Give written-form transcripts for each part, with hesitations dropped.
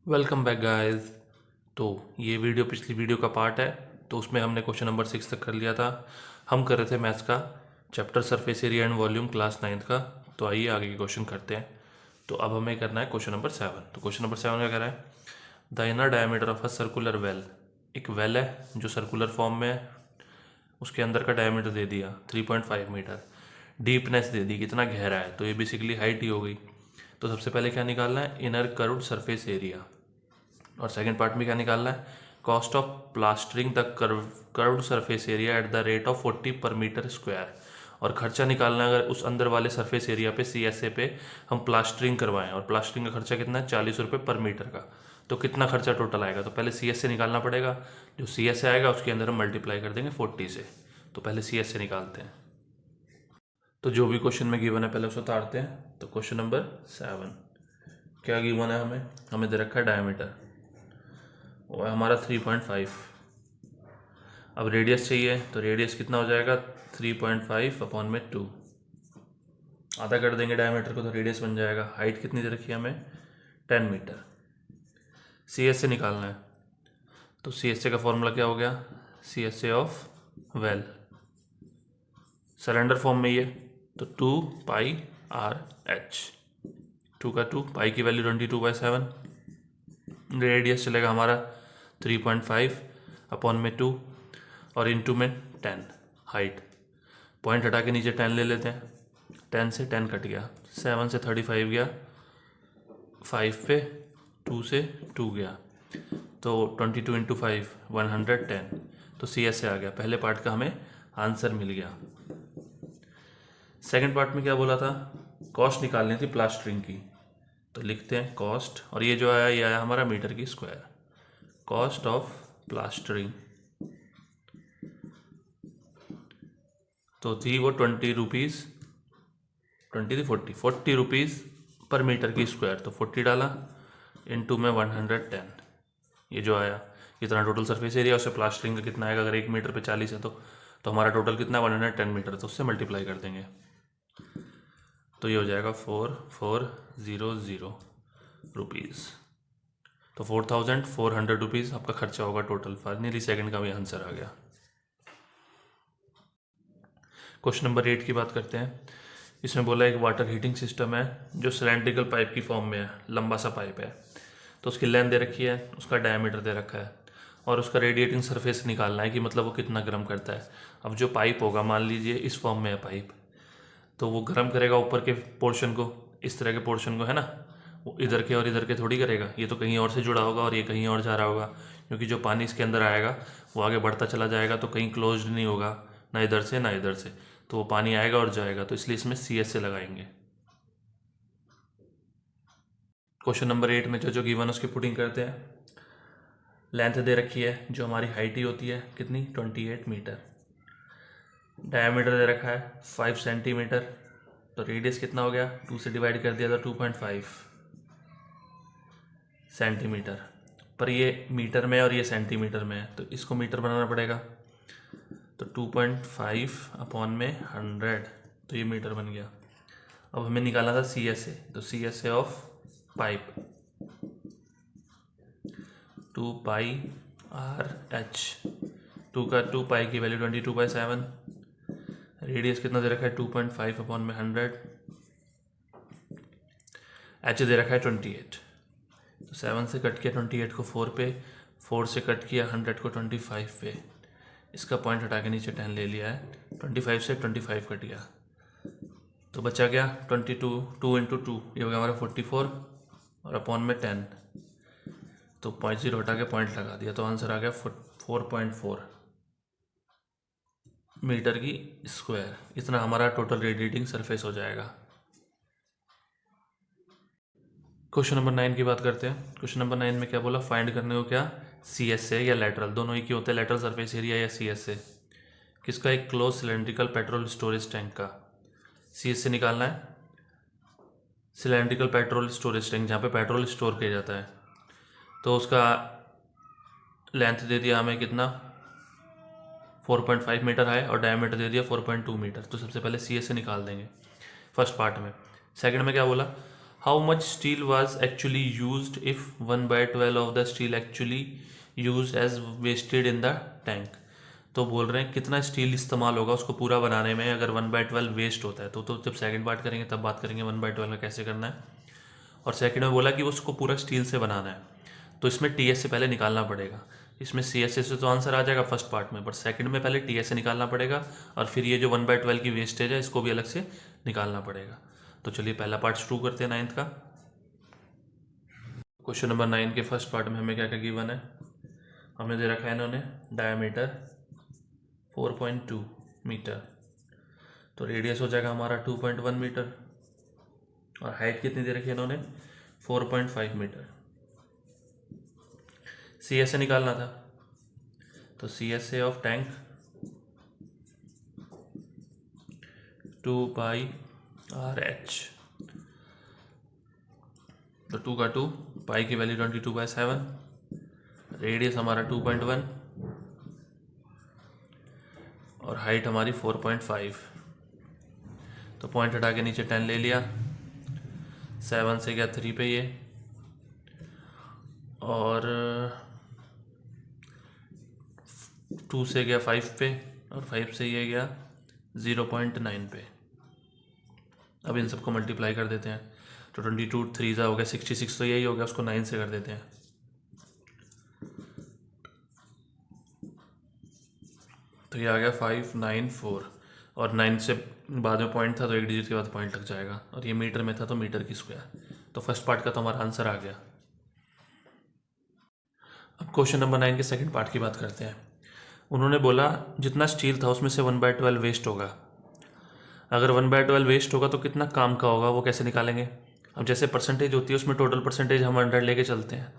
Welcome back guys. तो ये video पिछली वीडियो का पार्ट है। तो उसमें हमने क्वेश्चन नंबर 6 तक कर लिया था। हम कर रहे थे मैथ्स का chapter surface area and volume class 9th का। तो आइए आगे के क्वेश्चन करते हैं। तो अब हमें करना है क्वेश्चन नंबर 7। तो क्वेश्चन नंबर 7 क्या कह रहा है? The inner diameter of a circular well. एक वेल है जो सर्कुलर फॉर्म में है, उसके अंदर का डायमीटर दे दिया 3.5 मीटर, डीपनेस दे दी कितना गहरा है, तो ये बेसिकली हाइट ही हो गई। तो सबसे पहले क्या निकालना है? Inner curved surface area. और सेकंड पार्ट में क्या निकालना है? Cost of plastering the curved surface area at the rate of 40 पर मीटर स्क्वायर। और खर्चा निकालना है अगर उस अंदर वाले सरफेस एरिया पे CSA पे हम प्लास्टरिंग करवाएं, और प्लास्टरिंग का खर्चा कितना है? 40 रुपये पर मीटर का। तो कितना खर्चा टोटल आएगा? तो पहले CSA निकालना पड़ेगा। जो CSA आएगा उसके अंदर हम मल्टीप्लाई कर देंगे 40 से। तो पहले CSA निकालते हैं। तो जो भी क्वेश्चन में गिवन है पहले उसे उतारते हैं। तो क्वेश्चन नंबर 7 क्या गिवन है? हमें दे रखा है डायमीटर, वो है हमारा 3.5। अब रेडियस चाहिए, तो रेडियस कितना हो जाएगा? 3.5 अपॉन में 2, आधा कर देंगे डायमीटर को तो रेडियस बन जाएगा। हाइट कितनी दे रखी है हमें? 10 मीटर। CSA निकालना है, तो CSA का फॉर्मूला क्या हो गया? CSA of well cylinder form में ये, तो 2πRH। 2 का 2, पाई की वैल्यू 22/7, रेडियस चलेगा हमारा 3.5 अपॉन में 2 और इनटू में 10 हाइट। पॉइंट हटा के नीचे 10 ले लेते हैं। 10 से 10 कट गया, 7 से 35 गया, 5 पे 2 से 2 गया, तो 22 इंटू 5 110। तो CSA आ गया। पहले पार्ट का हमें आंसर मिल गया। सेकंड पार्ट में क्या बोला था? कॉस्ट निकालनी थी प्लास्टरिंग की। तो लिखते हैं कॉस्ट, और ये जो आया ये आया हमारा मीटर की स्क्वायर। कॉस्ट ऑफ प्लास्टरिंग तो थी वो 20 रुपीज़, 20 थी 40 रुपीज़ पर मीटर की स्क्वायर। तो 40 डाला इनटू में 110, ये जो आया इतना टोटल सरफेस एरिया। उससे प्लास्टरिंग का कितना आएगा? अगर 1 मीटर पे 40 है तो हमारा टोटल कितना? 110 मीटर। तो उससे मल्टीप्लाई कर देंगे, तो ये हो जाएगा 4400 रुपीज़। तो 4400 रुपीज़ आपका खर्चा होगा टोटल। फाइनली सेकंड का भी आंसर आ गया। क्वेश्चन नंबर 8 की बात करते हैं। इसमें बोला एक वाटर हीटिंग सिस्टम है जो सिलेंड्रिकल पाइप की फॉर्म में है, लंबा सा पाइप है। तो उसकी लेंथ दे रखी है, उसका डायमीटर दे रखा है, और उसका रेडिएटिंग सरफेस निकालना है कि मतलब वो कितना गर्म करता है। अब जो पाइप होगा, मान लीजिए इस फॉर्म में है पाइप, तो वो गर्म करेगा ऊपर के पोर्शन को, इस तरह के पोर्शन को, है ना। वो इधर के और इधर के थोड़ी करेगा, ये तो कहीं और से जुड़ा होगा और ये कहीं और जा रहा होगा, क्योंकि जो पानी इसके अंदर आएगा वो आगे बढ़ता चला जाएगा, तो कहीं क्लोज्ड नहीं होगा, ना इधर से ना इधर से। तो वो पानी आएगा और जाएगा, तो इसलिए इसमें CSA लगाएंगे। क्वेश्चन नंबर 8 में जो जो गिवन उसकी पुटिंग करते हैं। लेंथ दे रखी है जो हमारी हाइट ही होती है, कितनी? 28 मीटर। डायमीटर दे रखा है 5 सेंटीमीटर। तो रेडियस कितना हो गया? 2 से डिवाइड कर दिया तो 2.5 सेंटीमीटर। पर ये मीटर में और ये सेंटीमीटर में है, तो इसको मीटर बनाना पड़ेगा। तो 2.5 अपॉन में 100, तो ये मीटर बन गया। अब हमें निकालना था CSA, तो CSA ऑफ पाइप 2πRH। 2 का 2, पाई की वैल्यू 22/7, रेडियस कितना दे रखा है? 2.5 अपॉन में 100, H दे रखा है 28। तो 7 से कट किया 28 को 4 पे, 4 से कट किया 100 को 25 पे, इसका पॉइंट हटा के नीचे 10 ले लिया है। 25 से 25 कट गया, तो बचा गया 22, 2 इंटू 2, ये हो गया हमारा 44, और अपॉन में 10, तो 0.0 हटा के पॉइंट लगा दिया, तो आंसर आ गया 4.4 मीटर की स्क्वायर। इतना हमारा टोटल रेडिएटिंग सरफेस हो जाएगा। क्वेश्चन नंबर 9 की बात करते हैं। क्वेश्चन नंबर 9 में क्या बोला? फाइंड करने को क्या? CSA या लेटरल, दोनों ही की होते हैं, लेटरल सरफेस एरिया या CSA। किसका? एक close cylindrical petrol storage tank का CSA निकालना है। सिलेंड्रिकल पेट्रोल स्टोरेज टैंक, जहाँ पे पेट्रोल स्टोर किया जाता है, तो उसका लेंथ दे दिया हमें कितना? 4.5 मीटर है, और डायमीटर दे दिया 4.2 मीटर। तो सबसे पहले CSA निकाल देंगे फर्स्ट पार्ट में। सेकंड में क्या बोला? How much steel was actually used if 1/12 of the steel actually use as wasted in the tank. तो बोल रहे हैं कितना स्टील इस्तेमाल होगा उसको पूरा बनाने में अगर 1/12 वेस्ट होता है। तो जब सेकंड पार्ट करेंगे तब बात करेंगे 1/12 का कैसे करना है। और सेकंड में बोला कि उसको पूरा स्टील से बनाना है, तो इसमें टी एस से पहले निकालना पड़ेगा। इसमें सी एस से तो आंसर आ जाएगा फर्स्ट पार्ट में, बट सेकंड में पहले टी एस से निकालना पड़ेगा और फिर ये जो 1/12 की वेस्टेज है इसको भी अलग से निकालना पड़ेगा। तो चलिए पहला पार्ट शुरू करते हैं 9th का। क्वेश्चन नंबर 9 के फर्स्ट पार्ट में हमें क्या क्या गिवन है। हमें दे रखा है इन्होंने डायमीटर 4.2 मीटर, तो रेडियस हो जाएगा हमारा 2.1 मीटर और हाइट कितनी दे रखी है इन्होंने 4.5 मीटर। सी एस ए निकालना था, तो C S A of tank 2πRH, तो 2 का 2, पाई की वैल्यू 22/7, रेडियस हमारा 2.1 और हाइट हमारी 4.5। तो पॉइंट हटा के नीचे 10 ले लिया, 7 से गया 3 पे ये और 2 से गया 5 पे और 5 से ये गया 0.9 पे। अब इन सबको मल्टीप्लाई कर देते हैं, तो 22 3 हो गया 66, तो यही हो गया, उसको 9 से कर देते हैं। तो ये आ गया 594 और 9 से बाद में पॉइंट था तो एक डिजिट के बाद पॉइंट लग जाएगा और ये मीटर में था तो मीटर की स्क्वायर। तो फर्स्ट पार्ट का तो हमारा आंसर आ गया। अब क्वेश्चन नंबर 9 के सेकंड पार्ट की बात करते हैं। उन्होंने बोला जितना स्टील था उसमें से 1/12 वेस्ट होगा। अगर 1/12 वेस्ट होगा तो कितना काम का होगा, वो कैसे निकालेंगे। अब जैसे परसेंटेज होती है उसमें टोटल परसेंटेज हम 100 लेके चलते हैं,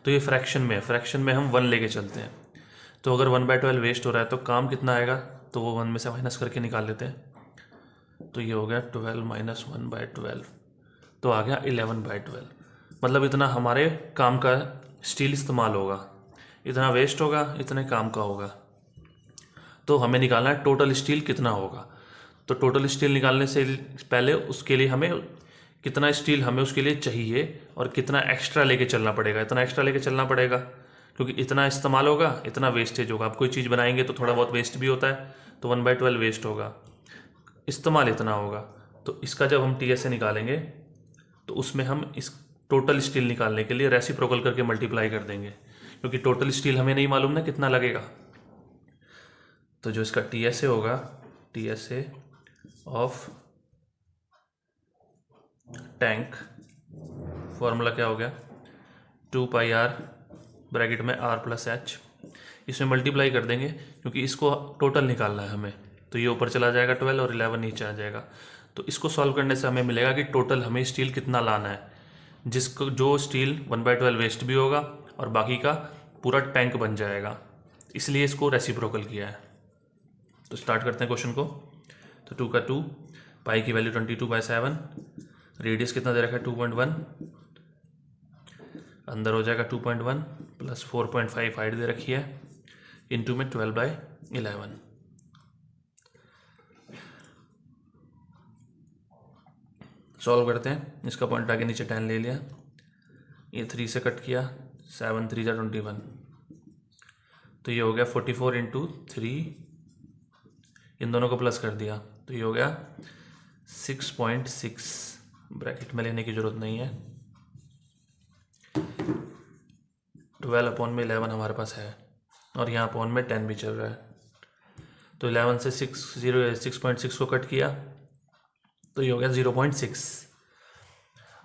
तो ये फ्रैक्शन में है, फ्रैक्शन में हम 1 लेके चलते हैं। तो अगर 1/12 वेस्ट हो रहा है तो काम कितना आएगा, तो वो 1 में से माइनस करके निकाल लेते हैं। तो ये हो गया 12 माइनस 1/12, तो आ गया 11/12। मतलब इतना हमारे काम का स्टील इस्तेमाल होगा, इतना वेस्ट होगा, इतने काम का होगा। तो हमें निकालना है टोटल स्टील कितना होगा। तो टोटल स्टील निकालने से पहले उसके लिए हमें कितना स्टील हमें उसके लिए चाहिए और कितना एक्स्ट्रा लेके चलना पड़ेगा, इतना एक्स्ट्रा लेके चलना पड़ेगा क्योंकि इतना इस्तेमाल होगा, इतना वेस्टेज होगा। आप कोई चीज़ बनाएंगे तो थोड़ा बहुत वेस्ट भी होता है, तो 1/12 वेस्ट होगा, इस्तेमाल इतना होगा। तो इसका जब हम टी एस से निकालेंगे तो उसमें हम इस टोटल स्टील निकालने के लिए रेसिप्रोकल करके मल्टीप्लाई कर देंगे, क्योंकि टोटल स्टील हमें नहीं मालूम ना कितना लगेगा। तो जो इसका टी एस ए होगा, T S A of tank, formula क्या हो गया 2πr ब्रैकेट में r+h, इसमें मल्टीप्लाई कर देंगे क्योंकि इसको टोटल निकालना है हमें। तो ये ऊपर चला जाएगा 12 और 11 नीचे आ जाएगा। तो इसको सॉल्व करने से हमें मिलेगा कि टोटल हमें स्टील कितना लाना है, जिसको जो स्टील 1/12 वेस्ट भी होगा और बाकी का पूरा टैंक बन जाएगा, इसलिए इसको रेसिप्रोकल किया है। तो स्टार्ट करते हैं क्वेश्चन को। तो 2 का 2, पाई की वैल्यू 22/7, रेडियस कितना दे रखा है 2.1, अंदर हो जाएगा 2.1 प्लस 4.5 हाइट दे रखी है, इनटू में 12/11। सॉल्व करते हैं, इसका पॉइंट आगे नीचे 10 ले लिया, ये 3 से कट किया, 7 3 जा 21, तो ये हो गया 44 इंटू 3, इन दोनों को प्लस कर दिया तो ये हो गया 6.6, ब्रैकेट में लेने की ज़रूरत नहीं है। 12/11 हमारे पास है और यहाँ अपॉन में 10 भी चल रहा है, तो 11 से 6.6 को कट किया तो ये हो गया 0.6।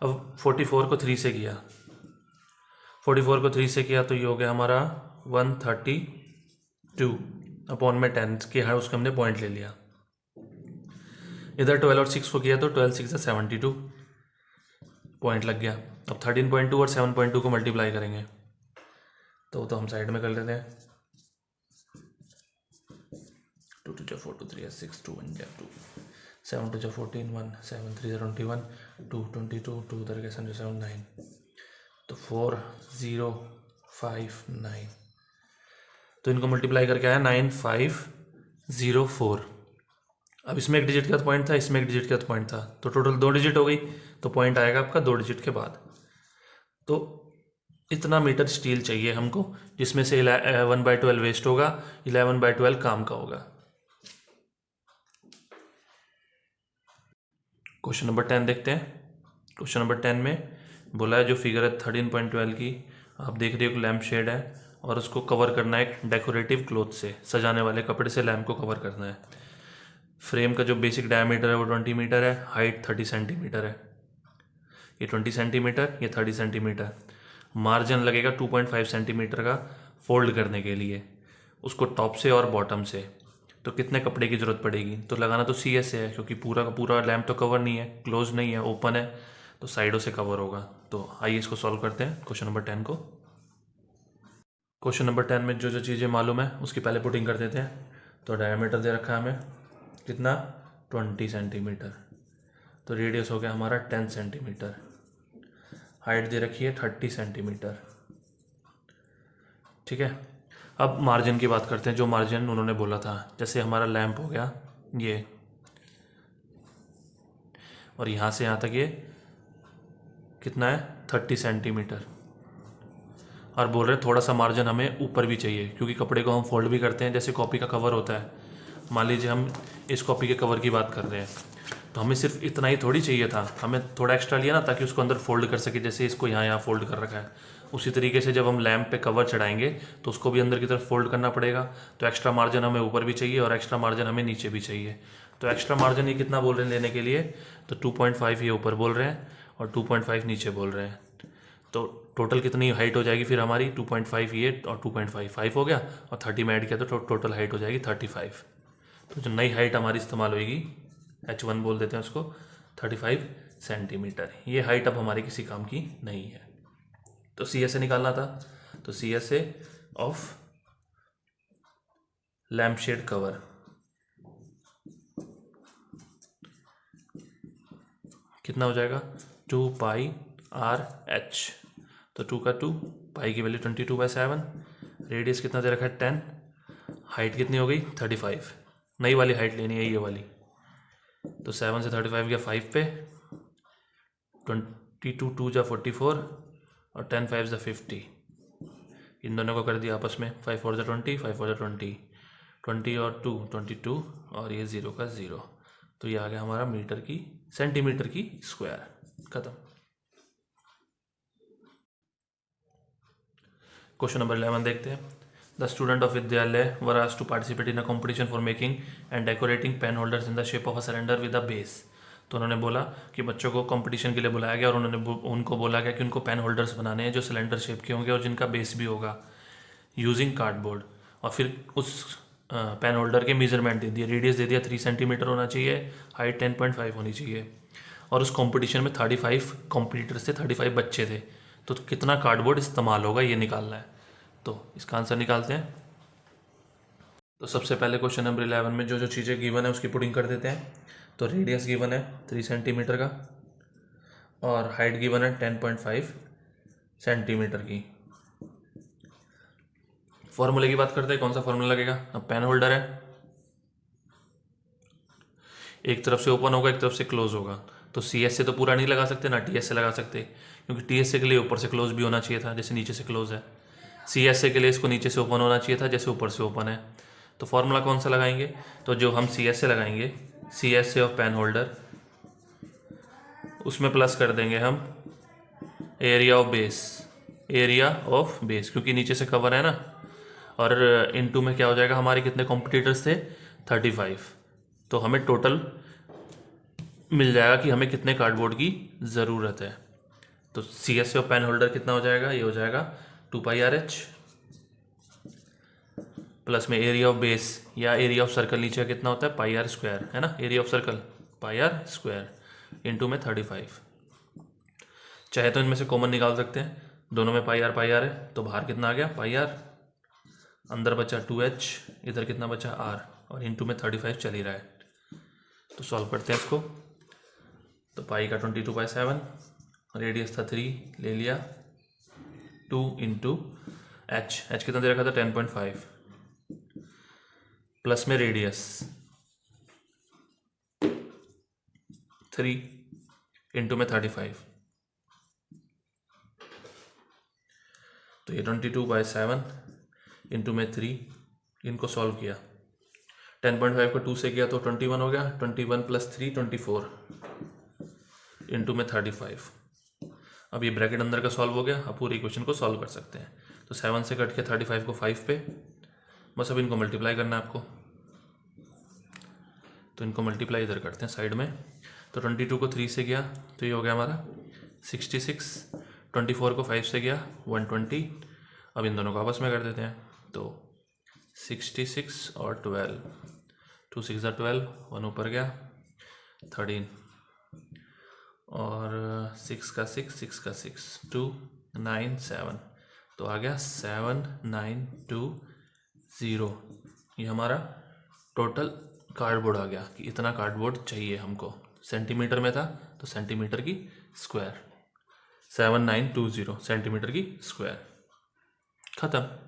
अब 44 को 3 से किया, 44 को 3 से किया तो ये हो गया हमारा 132 अपॉन में 10 के, हर उसका हमने पॉइंट ले लिया। इधर 12 और 6 को किया तो 12 6 72 पॉइंट लग गया। अब 13.2 और 7.2 को मल्टीप्लाई करेंगे तो हम साइड में कर लेते हैं। 2 2 4 2 3 6 2 1 2 7 2 14 1 7 3 21 2 22 2 उधर के 7 9, तो 4059, तो इनको मल्टीप्लाई करके आया 9504। अब इसमें एक डिजिट का पॉइंट था, इसमें एक डिजिट का पॉइंट था, तो टोटल 2 डिजिट हो गई, तो पॉइंट आएगा आपका 2 डिजिट के बाद। तो इतना मीटर स्टील चाहिए हमको, जिसमें से 1/12 वेस्ट होगा, 11/12 काम का होगा। क्वेश्चन नंबर 10 देखते हैं। क्वेश्चन नंबर 10 में बोला है, जो फिगर है 13.12 की, आप देख रहे हो लैम्प शेड है और उसको कवर करना है एक डेकोरेटिव क्लॉथ से, सजाने वाले कपड़े से लैम्प को कवर करना है। फ्रेम का जो बेसिक डायमीटर है वो 20 मीटर है, हाइट 30 सेंटीमीटर है। ये 20 सेंटीमीटर, ये 30 सेंटीमीटर। मार्जिन लगेगा 2.5 सेंटीमीटर का फोल्ड करने के लिए, उसको टॉप से और बॉटम से। तो कितने कपड़े की ज़रूरत पड़ेगी? तो लगाना तो सी एस से है, क्योंकि पूरा का पूरा लैम्प तो कवर नहीं है, क्लोज नहीं है, ओपन है, तो साइडों से कवर होगा। तो आइए इसको सॉल्व करते हैं क्वेश्चन नंबर 10 को। क्वेश्चन नंबर 10 में जो जो चीज़ें मालूम है उसकी पहले पुटिंग कर देते हैं। तो डायमीटर दे रखा है हमें कितना, 20 सेंटीमीटर। तो रेडियस हो गया हमारा 10 सेंटीमीटर। हाइट दे रखी है 30 सेंटीमीटर। ठीक है, अब मार्जिन की बात करते हैं, जो मार्जिन उन्होंने बोला था। जैसे हमारा लैंप हो गया ये, और यहाँ से यहाँ तक ये कितना है, 30 सेंटीमीटर। और बोल रहे हैं थोड़ा सा मार्जिन हमें ऊपर भी चाहिए, क्योंकि कपड़े को हम फोल्ड भी करते हैं, जैसे कॉपी का कवर होता है। मान लीजिए हम इस कॉपी के कवर की बात कर रहे हैं, तो हमें सिर्फ इतना ही थोड़ी चाहिए था, हमें थोड़ा एक्स्ट्रा लिया ना, ताकि उसको अंदर फोल्ड कर सके। जैसे इसको यहाँ यहाँ फोल्ड कर रखा है, उसी तरीके से जब हम लैंप पे कवर चढ़ाएंगे तो उसको भी अंदर की तरफ फोल्ड करना पड़ेगा। तो एक्स्ट्रा मार्जिन हमें ऊपर भी चाहिए और एक्स्ट्रा मार्जिन हमें नीचे भी चाहिए। तो एक्स्ट्रा मार्जिन ये कितना बोल रहे हैं लेने के लिए, तो 2.5 ये ऊपर बोल रहे हैं और 2.5 नीचे बोल रहे हैं। तो टोटल कितनी हाइट हो जाएगी फिर हमारी, 2.5 ये और 2.5 5 हो गया, और 30 में ऐड किया तो टोटल हाइट हो जाएगी 35। तो जो नई हाइट हमारी इस्तेमाल होगी, H1 बोल देते हैं उसको, 35 सेंटीमीटर। ये हाइट अब हमारी किसी काम की नहीं है। तो सी एस से निकालना था, तो सी एस से ऑफ लैम्प शेड कवर कितना हो जाएगा, 2πRH। तो 2 का 2, पाई की वैल्यू 22/7, रेडियस कितना दे रखा है 10, हाइट कितनी हो गई 35। नई वाली हाइट लेनी है, ये वाली। तो 7 से 35 गया 5 पे, 22 2 जा 44 और 10 5 जा 50। इन दोनों को कर दिया आपस में, 5 4 जा 20, 5 4 जा 20, 20 और 2 22, और ये 0 का 0। तो ये आ गया हमारा मीटर की, सेंटीमीटर की स्क्वायर। खत्म। क्वेश्चन नंबर 11 देखते हैं। The student of Vidyalaya were asked to participate in a competition for making and decorating pen holders in the shape of a cylinder with a base. तो उन्होंने बोला कि बच्चों को कंपटीशन के लिए बुलाया गया, और उनको बोला गया कि उनको पेन होल्डर्स बनाने हैं जो सिलेंडर शेप के होंगे और जिनका बेस भी होगा, यूजिंग कार्डबोर्ड। और फिर उस पेन होल्डर के मेजरमेंट दे दिए, रेडियस दे दिया 3 सेंटीमीटर होना चाहिए, हाइट 10.5 होनी चाहिए। और उस कंपटीशन में 35 कॉम्पिटिटर्स थे, 35 बच्चे थे। तो कितना कार्डबोर्ड इस्तेमाल होगा ये निकालना है। तो इसका आंसर निकालते हैं। तो सबसे पहले क्वेश्चन नंबर 11 में जो जो चीज़ें गिवन है उसकी पुटिंग कर देते हैं। तो रेडियस गिवन है 3 सेंटीमीटर का, और हाइट गिवन है 10.5 सेंटीमीटर की। फॉर्मूले की बात करते हैं, कौन सा फॉर्मूला लगेगा। अब पेन होल्डर है, एक तरफ से ओपन होगा, एक तरफ से क्लोज होगा। तो सी एस से तो पूरा नहीं लगा सकते, ना टी एस से लगा सकते, क्योंकि टी एस से के लिए ऊपर से क्लोज भी होना चाहिए था, जैसे नीचे से क्लोज है। सी एस से के लिए इसको नीचे से ओपन होना चाहिए था, जैसे ऊपर से ओपन है। तो फॉर्मूला कौन सा लगाएंगे, तो जो हम सी एस से लगाएंगे, सी एस से ऑफ पेन होल्डर, उसमें प्लस कर देंगे हम area of base, area of base, क्योंकि नीचे से कवर है ना। और इनटू में क्या हो जाएगा, हमारे कितने कॉम्पिटिटर्स थे 35। तो हमें टोटल मिल जाएगा कि हमें कितने कार्डबोर्ड की ज़रूरत है। तो C S of pen holder कितना हो जाएगा, ये हो जाएगा 2πRH, प्लस में एरिया ऑफ बेस या एरिया ऑफ सर्कल नीचे कितना होता है πr², है ना, area of circle πr², into में 35। चाहे तो इनमें से कॉमन निकाल सकते हैं, दोनों में πr है, तो बाहर कितना आ गया πr, अंदर बचा 2h, इधर कितना बचा r, और इनटू में 35 चल ही रहा है। तो सॉल्व करते हैं इसको। तो पाई का 22/7, रेडियस था 3 ले लिया, 2 इंटू एच कितना दे रखा था 10.5, प्लस में रेडियस 3 इंटू में 35, तो ये 22/7 इंटू में 3, इनको सॉल्व किया। 10.5 को 2 से किया तो 21 हो गया। 21 + 3 24 इंटू में 35। अब ये ब्रैकेट अंदर का सॉल्व हो गया। अब पूरी इक्वेशन को सॉल्व कर सकते हैं। तो 7 से कट के 35 को 5 पे, बस अब इनको मल्टीप्लाई करना है आपको। तो इनको मल्टीप्लाई इधर करते हैं साइड में। तो 22 को 3 से गया तो ये हो गया हमारा 66। 24 को 5 से गया 120। अब इन दोनों को आपस में कर देते हैं। तो 66 और 12, 2 6 12, 1 ऊपर गया 13, और 6 का 6, 6 का 6, 2 9 7, तो आ गया 7920। ये हमारा टोटल कार्डबोर्ड आ गया कि इतना कार्डबोर्ड चाहिए हमको। सेंटीमीटर में था तो सेंटीमीटर की स्क्वायर, 7920 सेंटीमीटर की स्क्वायर। ख़त्म।